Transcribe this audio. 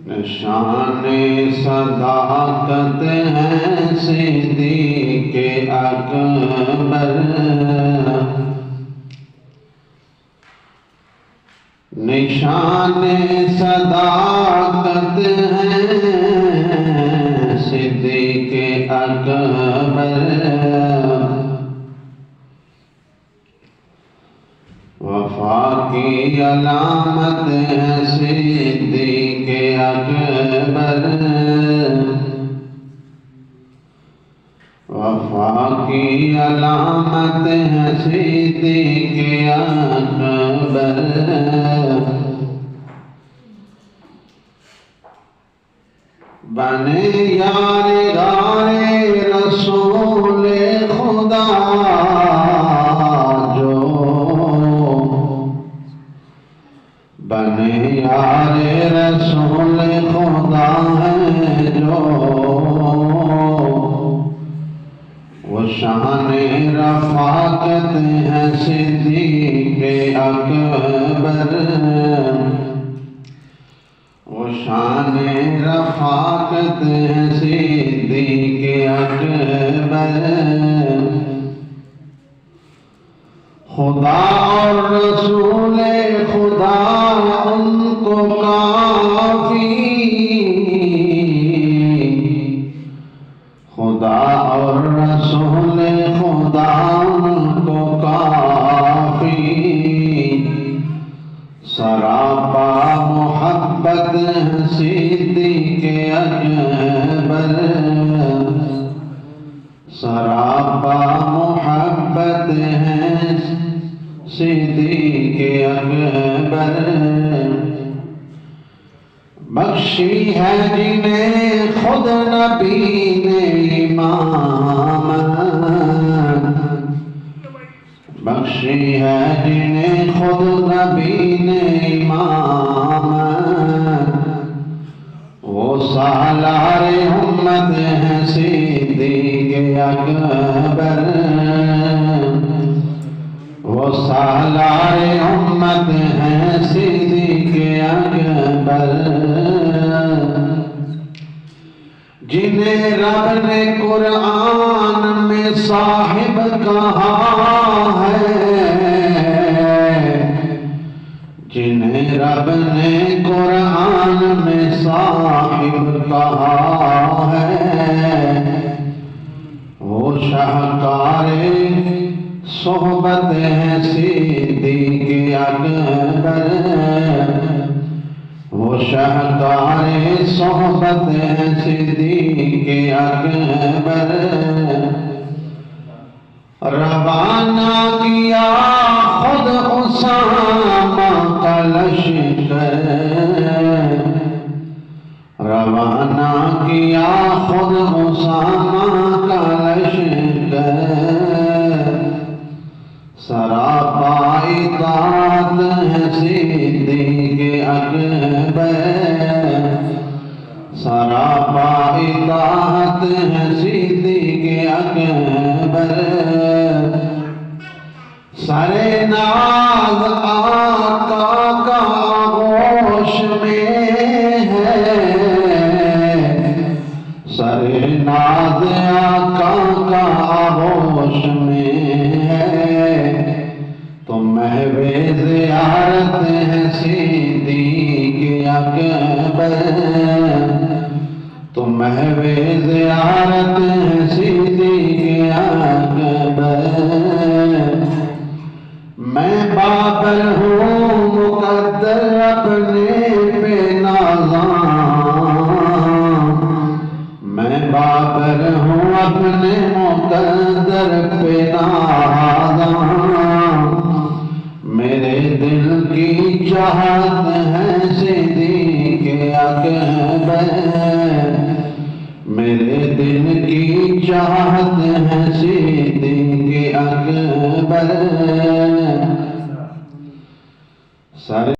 نشان صداقت ہے صدیق اکبر، نشان صداقت ہے صدیق اکبر، وفا کی علامت ہے صدیق اکبر، وفا کی علامت ہے صدیق اکبر، بنے یار غار رسول خدا جو، بنے یار رسول خدا ہے جو، وہ شان رفاقت ہے صدیق اکبر، وہ شان رفاقت ہے صدیق اکبر، خدا اور رسول خدا ان کو کافی، خدا اور رسول خدا ان کو کافی، سراپا محبت ہے صدیق اکبر، سراپا محبت ہے صدیق اکبر، بخشی ہے جنہیں خود نبی نے امامت، بخشی ہے جنہیں خود نبی نے امامت، وہ سالار امت ہے صدیق اکبر، وہ سالار امت ہے صدیق اکبر، جنہیں رب نے قرآن میں صاحب کہا ہے، جنہیں رب نے قرآن میں صاحب کہا ہے، وہ شاہکار صحبت ہے صدیق اکبر، وہ شاہکار صحبت ہے صدیق اکبر، روانہ کیا خود اسامہ کا لشکر، روانہ کیا خود اسامہ کا لشکر، سراپا اطاعت ہے صدیق اکبر، سراپا اطاعت ہے صدیق اکبر، سر ناز آقا کا آغوش میں ہے، سر ناز آقا کا آغوش میں ہے، تو محو زیارت ہے صدیق اکبر، تو محو زیارت ہے صدیق اکبر، میں بابر ہوں مقدر اپنے پہ نازاں، میں بابر ہوں اپنے مقدر پہ نازاں، میرے دل کی چاہت ہے صدیق اکبر، میرے دل کی چاہت ہے صدیق اکبر، سر